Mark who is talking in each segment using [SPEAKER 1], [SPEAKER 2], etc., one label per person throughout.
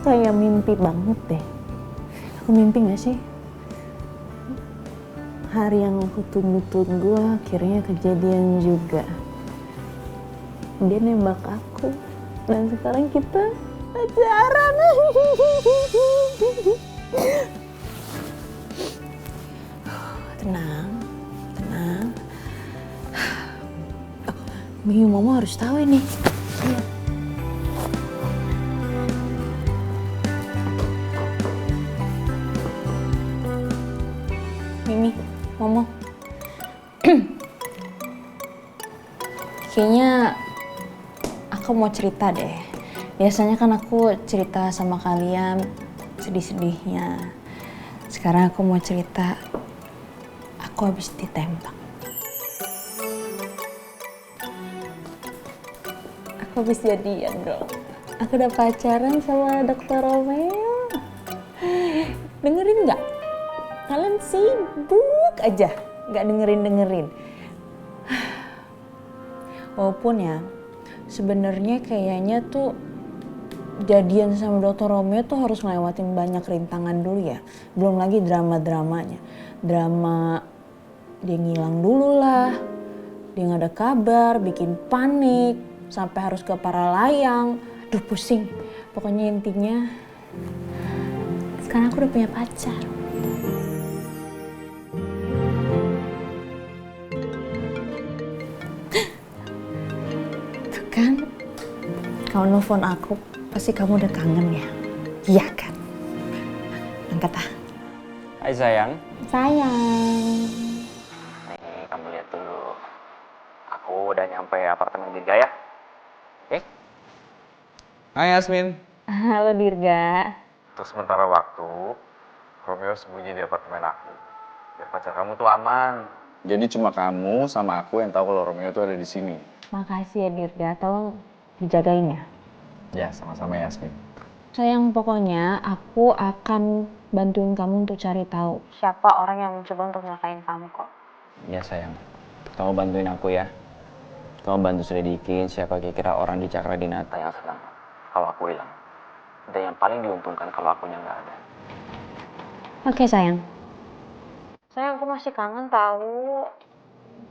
[SPEAKER 1] kayak mimpi banget deh. Aku mimpi gak sih? Hari yang aku tunggu-tunggu akhirnya kejadian juga. Dia nembak aku. Dan sekarang kita pacaran. Tenang, tenang. Oh, Mama harus tahu ini. Iya. Mimi, Momo. Kayaknya aku mau cerita deh. Biasanya kan aku cerita sama kalian sedih-sedihnya. Sekarang aku mau cerita, aku habis ditembak. Aku habis jadian dong. Aku udah pacaran sama Dokter Romeo. Dengerin nggak? Kalian sibuk aja, nggak dengerin. Walaupun ya, sebenarnya kayaknya tuh jadian sama Dokter Romeo tuh harus ngelewatin banyak rintangan dulu ya. Belum lagi drama-dramanya. Drama dia ngilang dulu lah, dia nggak ada kabar, bikin panik, sampai harus ke Paralayang. Duh pusing. Pokoknya intinya, sekarang aku udah punya pacar. Tuh kan, kalau nelfon aku, pasti kamu udah kangen ya? Iya kan? Angkat ah.
[SPEAKER 2] Hai sayang.
[SPEAKER 1] Sayang.
[SPEAKER 2] Nih kamu lihat dulu. Aku udah nyampe apartemen Dirga ya. Oke? Hai Yasmin.
[SPEAKER 1] Halo Dirga.
[SPEAKER 2] Terus sementara waktu, Romeo sembunyi di apartemen aku. Biar pacar kamu tuh aman. Jadi cuma kamu sama aku yang tahu kalau Romeo tuh ada di sini.
[SPEAKER 1] Makasih ya Dirga, tolong dijagain ya.
[SPEAKER 2] Ya, sama-sama Yasmin.
[SPEAKER 1] Sayang, pokoknya aku akan bantuin kamu untuk cari tahu siapa orang yang mencoba untuk nyelakain kamu kok.
[SPEAKER 2] Iya sayang. Kamu bantuin aku ya. Kamu bantu selidikin siapa kira-kira orang di Cakradinata yang senang kalau aku hilang. Dan yang paling diuntungkan kalau akunya nggak ada.
[SPEAKER 1] Oke sayang. Sayang, aku masih kangen tahu.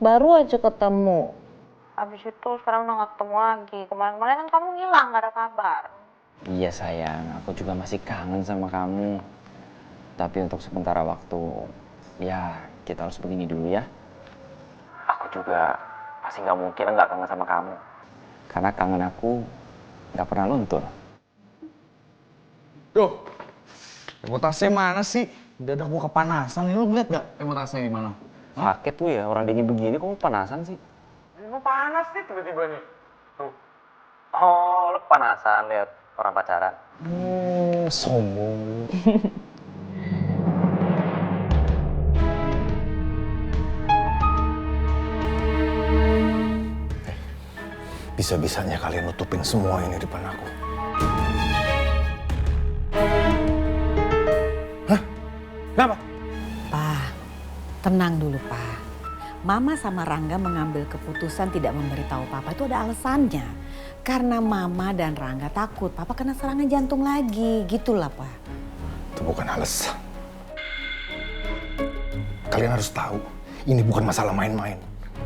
[SPEAKER 1] Baru aja ketemu. Habis itu sekarang udah gak ketemu lagi. Kemarin-kemarin kan kamu ngilang, gak ada kabar.
[SPEAKER 2] Iya sayang, aku juga masih kangen sama kamu. Tapi untuk sementara waktu, ya kita harus begini dulu ya. Aku juga pasti nggak mungkin nggak kangen sama kamu. Karena kangen aku nggak pernah luntur.
[SPEAKER 3] Duh, tasnya mana sih? Dadak gua kepanasan nih, lu lihat gak tasnya di mana?
[SPEAKER 2] Sakit tuh ya, orang dingin begini kok panasan sih?
[SPEAKER 3] Gua panas nih tiba-tiba nih. Tuh.
[SPEAKER 2] Oh, lu panasan lihat orang pacaran?
[SPEAKER 3] Sombong.
[SPEAKER 4] Bisa-bisanya kalian nutupin semua ini depan aku. Hah? Kenapa?
[SPEAKER 5] Pa, tenang dulu, Pa. Mama sama Rangga mengambil keputusan tidak memberitahu Papa itu ada alasannya. Karena Mama dan Rangga takut Papa kena serangan jantung lagi. Gitulah, Pa.
[SPEAKER 4] Itu bukan alasan. Kalian harus tahu, ini bukan masalah main-main.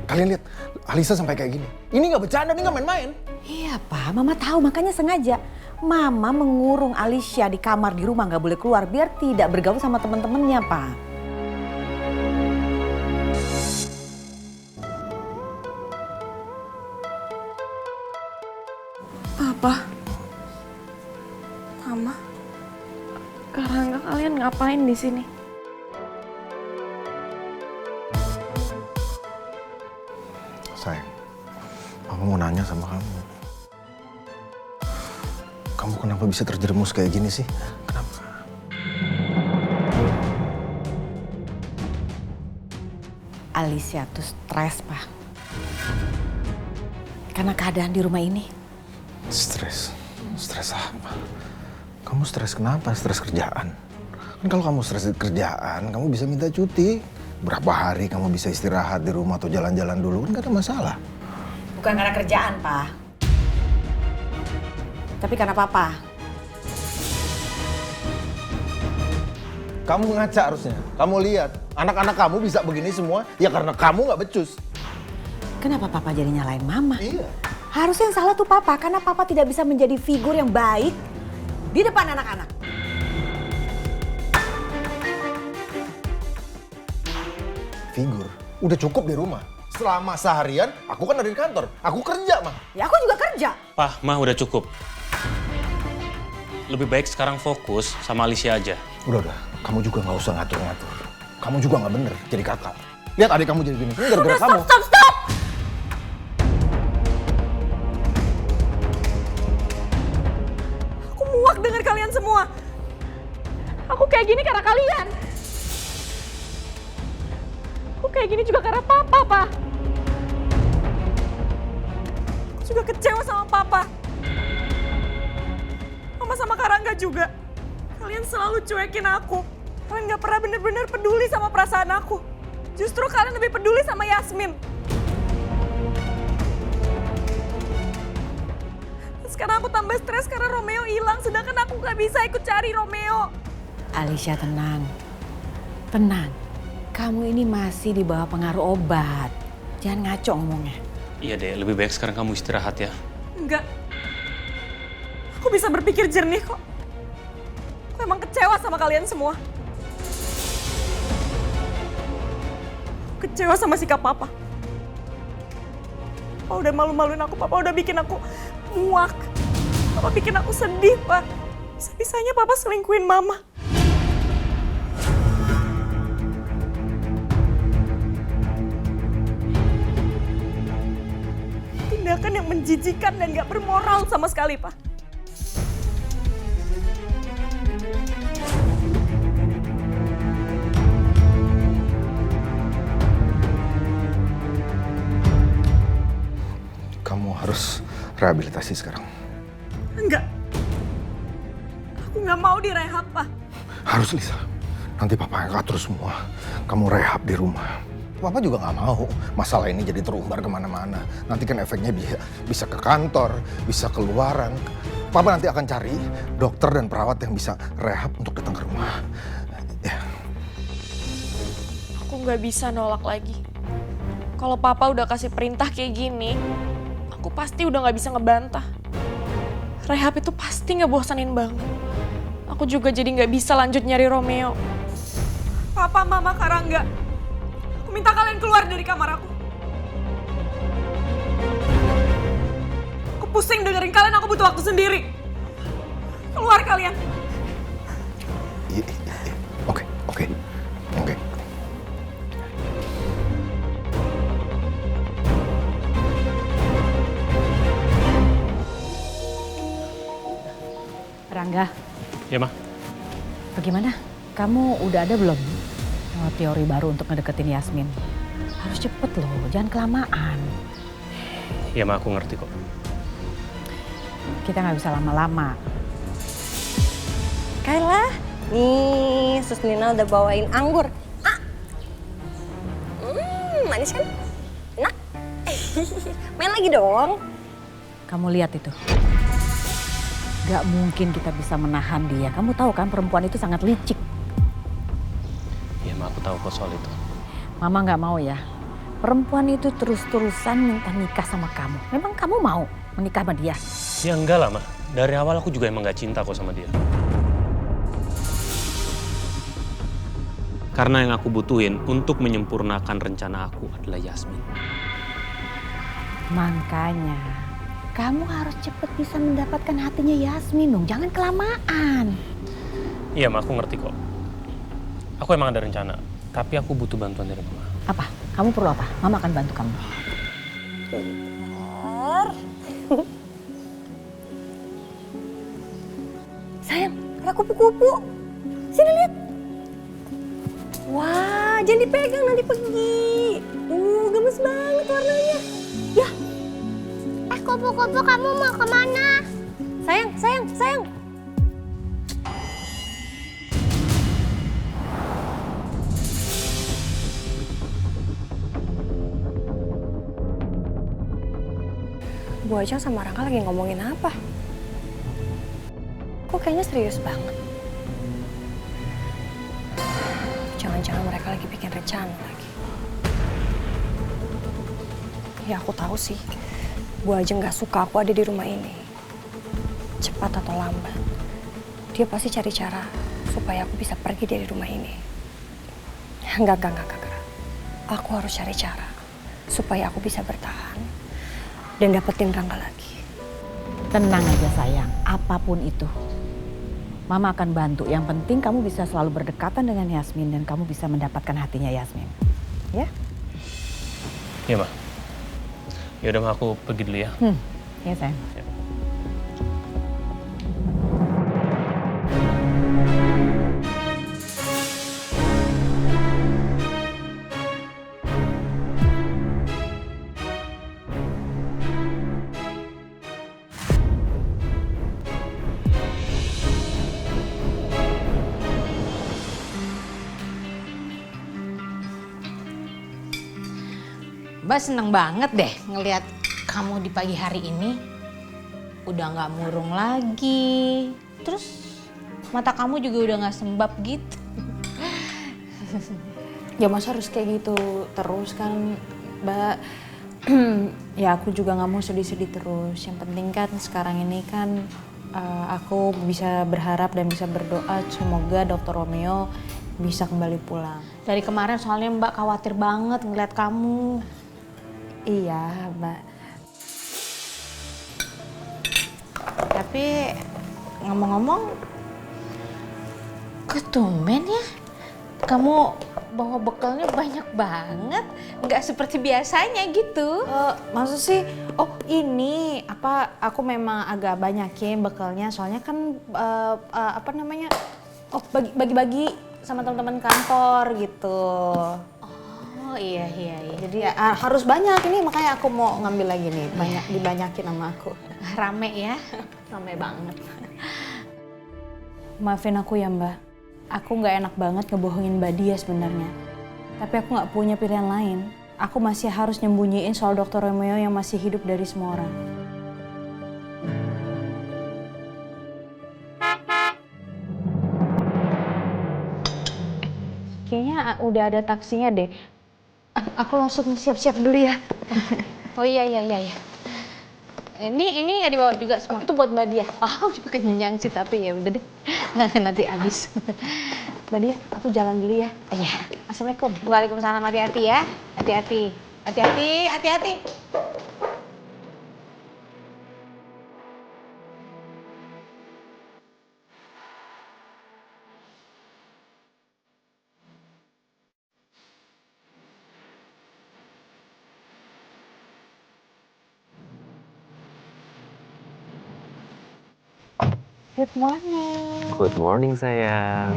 [SPEAKER 4] Kalian lihat, Alisa sampai kayak gini. Ini nggak bercanda, ini nggak main-main.
[SPEAKER 5] Iya, Pa. Mama tahu, makanya sengaja. Mama mengurung Alicia di kamar di rumah, nggak boleh keluar biar tidak bergaul sama teman-temannya, Pa.
[SPEAKER 6] Papa, Mama, Karangga, kalian ngapain di sini?
[SPEAKER 4] Sayang, Mama mau nanya sama kamu. Kamu kenapa bisa terjerumus kayak gini sih? Kenapa?
[SPEAKER 5] Alicia tuh stres, Pa. Karena keadaan di rumah ini.
[SPEAKER 4] Stres? Stres apa? Kamu stres kenapa? Stres kerjaan? Kan kalau kamu stres kerjaan, kamu bisa minta cuti. Berapa hari kamu bisa istirahat di rumah atau jalan-jalan dulu, kan gak ada masalah.
[SPEAKER 5] Bukan karena kerjaan, Pa. Tapi karena Papa.
[SPEAKER 4] Kamu ngaca harusnya. Kamu lihat, anak-anak kamu bisa begini semua ya karena kamu nggak becus.
[SPEAKER 5] Kenapa papa jadi nyalain mama?
[SPEAKER 4] Iya.
[SPEAKER 5] Harusnya yang salah tuh papa, karena papa tidak bisa menjadi figur yang baik di depan anak-anak.
[SPEAKER 4] Figur, udah cukup di rumah. Selama seharian, aku kan ada di kantor. Aku kerja, Mah.
[SPEAKER 5] Ya aku juga kerja.
[SPEAKER 7] Pak, Mah udah cukup. Lebih baik sekarang fokus sama Alicia aja.
[SPEAKER 4] Udah. Kamu juga nggak usah ngatur-ngatur. Kamu juga nggak bener jadi kakak. Lihat adik kamu jadi gini. Ini gara-gara kamu.
[SPEAKER 5] Stop!
[SPEAKER 6] Aku muak dengar kalian semua. Aku kayak gini karena kalian. Aku kayak gini juga karena papa, Pak. Aku juga kecewa sama papa. Mama sama Karangga juga. Kalian selalu cuekin aku. Kalian gak pernah bener-bener peduli sama perasaan aku. Justru kalian lebih peduli sama Yasmin. Sekarang aku tambah stres karena Romeo hilang, sedangkan aku gak bisa ikut cari Romeo.
[SPEAKER 5] Alicia tenang. Tenang. Kamu ini masih di bawah pengaruh obat. Jangan ngaco ngomongnya.
[SPEAKER 7] Iya deh, lebih baik sekarang kamu istirahat ya.
[SPEAKER 6] Enggak. Aku bisa berpikir jernih kok. Aku emang kecewa sama kalian semua. Aku kecewa sama sikap papa. Papa udah malu-maluin aku, papa udah bikin aku muak. Papa bikin aku sedih, Pak. Bisa-bisanya papa selingkuhin mama. Tindakan yang menjijikan dan gak bermoral sama sekali, Pak.
[SPEAKER 4] Kamu harus rehabilitasi sekarang.
[SPEAKER 6] Enggak. Aku nggak mau direhab, Pak.
[SPEAKER 4] Harus, Lisa. Nanti papa yang atur semua. Kamu rehab di rumah. Papa juga nggak mau masalah ini jadi terumbar kemana-mana. Nanti kan efeknya bisa ke kantor, bisa keluaran. Papa nanti akan cari dokter dan perawat yang bisa rehab untuk datang ke rumah. Ya.
[SPEAKER 6] Aku nggak bisa nolak lagi. Kalau papa udah kasih perintah kayak gini, aku pasti udah nggak bisa ngebantah. Rehab itu pasti ngebosanin banget. Aku juga jadi nggak bisa lanjut nyari Romeo. Papa, Mama, Karangga, aku minta kalian keluar dari kamar aku. Aku pusing dengerin kalian, aku butuh waktu sendiri. Keluar kalian.
[SPEAKER 4] Iya. Oke.
[SPEAKER 5] Rangga,
[SPEAKER 7] Ya, Mah.
[SPEAKER 5] bagaimana? Kamu udah ada belum teori baru untuk ngedeketin Yasmin? Harus cepet loh, jangan kelamaan.
[SPEAKER 7] Ya, Mah, aku ngerti kok.
[SPEAKER 5] Kita nggak bisa lama-lama.
[SPEAKER 8] Kayla, nih Sus Nina udah bawain anggur. Manis kan? Enak. Main lagi dong.
[SPEAKER 5] Kamu lihat itu. Gak mungkin kita bisa menahan dia. Kamu tahu kan perempuan itu sangat licik.
[SPEAKER 7] Ya, Mah, aku tahu kok soal itu.
[SPEAKER 5] Mama gak mau ya. Perempuan itu terus-terusan minta nikah sama kamu. Memang kamu mau menikah sama dia?
[SPEAKER 7] Ya enggak lah, Mah. Dari awal aku juga emang gak cinta kok sama dia. Karena yang aku butuhin untuk menyempurnakan rencana aku adalah Yasmin.
[SPEAKER 5] Makanya kamu harus cepet bisa mendapatkan hatinya Yasmin dong. Jangan kelamaan.
[SPEAKER 7] Iya, Mah, aku ngerti kok. Aku emang ada rencana, tapi aku butuh bantuan dari Mama.
[SPEAKER 5] Apa? Kamu perlu apa? Mama akan bantu kamu.
[SPEAKER 8] Sayang, ada kupu-kupu. Sini lihat. Wah, jangan dipegang nanti pergi. Gemes banget warnanya. Ya. Kupu-kupu kamu mau kemana? Sayang. Bu Ajeng sama Rangga lagi ngomongin apa? Kok kayaknya serius banget? Jangan-jangan mereka lagi bikin rencana lagi. Ya aku tahu sih, Bu Ajeng gak suka aku ada di rumah ini. Cepat atau lambat, dia pasti cari cara supaya aku bisa pergi dari rumah ini. Enggak. Aku harus cari cara supaya aku bisa bertahan dan dapetin Rangga lagi.
[SPEAKER 5] Tenang aja sayang, apapun itu. Mama akan bantu. Yang penting kamu bisa selalu berdekatan dengan Yasmin dan kamu bisa mendapatkan hatinya Yasmin. Ya?
[SPEAKER 7] Iya, Ma. Yaudah, Ma, aku pergi dulu ya.
[SPEAKER 5] Ya sayang.
[SPEAKER 9] Mbak seneng banget deh ngelihat kamu di pagi hari ini. Udah nggak murung lagi. Terus mata kamu juga udah nggak sembab gitu.
[SPEAKER 1] Ya masa harus kayak gitu terus kan, Mbak. Ya aku juga nggak mau sedih-sedih terus. Yang penting kan sekarang ini kan aku bisa berharap dan bisa berdoa semoga Dr. Romeo bisa kembali pulang.
[SPEAKER 9] Dari kemarin soalnya Mbak khawatir banget ngeliat kamu.
[SPEAKER 1] Iya, Mbak.
[SPEAKER 9] Tapi ngomong-ngomong, ketumben ya, kamu bawa bekalnya banyak banget, nggak seperti biasanya gitu.
[SPEAKER 1] Maksud sih, oh ini apa? Aku memang agak banyakin bekalnya, soalnya kan apa namanya? Oh bagi-bagi sama teman-teman kantor gitu.
[SPEAKER 9] Oh iya.
[SPEAKER 1] Jadi ya, harus banyak ini, makanya aku mau ngambil lagi nih, banyak dibanyakin sama aku.
[SPEAKER 9] Rame ya.
[SPEAKER 1] Rame banget. Maafin aku ya Mbak, aku nggak enak banget ngebohongin Mbak Dia sebenarnya. Tapi aku nggak punya pilihan lain. Aku masih harus nyembunyiin soal Dr. Romeo yang masih hidup dari semua orang. Kayaknya udah ada taksinya deh. Aku langsung siap-siap dulu ya.
[SPEAKER 9] Oh iya. Ini nggak dibawa juga semua. Itu buat Mbak Dia.
[SPEAKER 1] Oh, juga kenyang sih tapi ya udah deh. Nanti habis. Mbak Dia, aku jalan dulu ya.
[SPEAKER 9] Iya.
[SPEAKER 1] Assalamualaikum.
[SPEAKER 9] Waalaikumsalam, hati-hati ya. Hati-hati.
[SPEAKER 1] Good morning.
[SPEAKER 2] Good morning, sayang.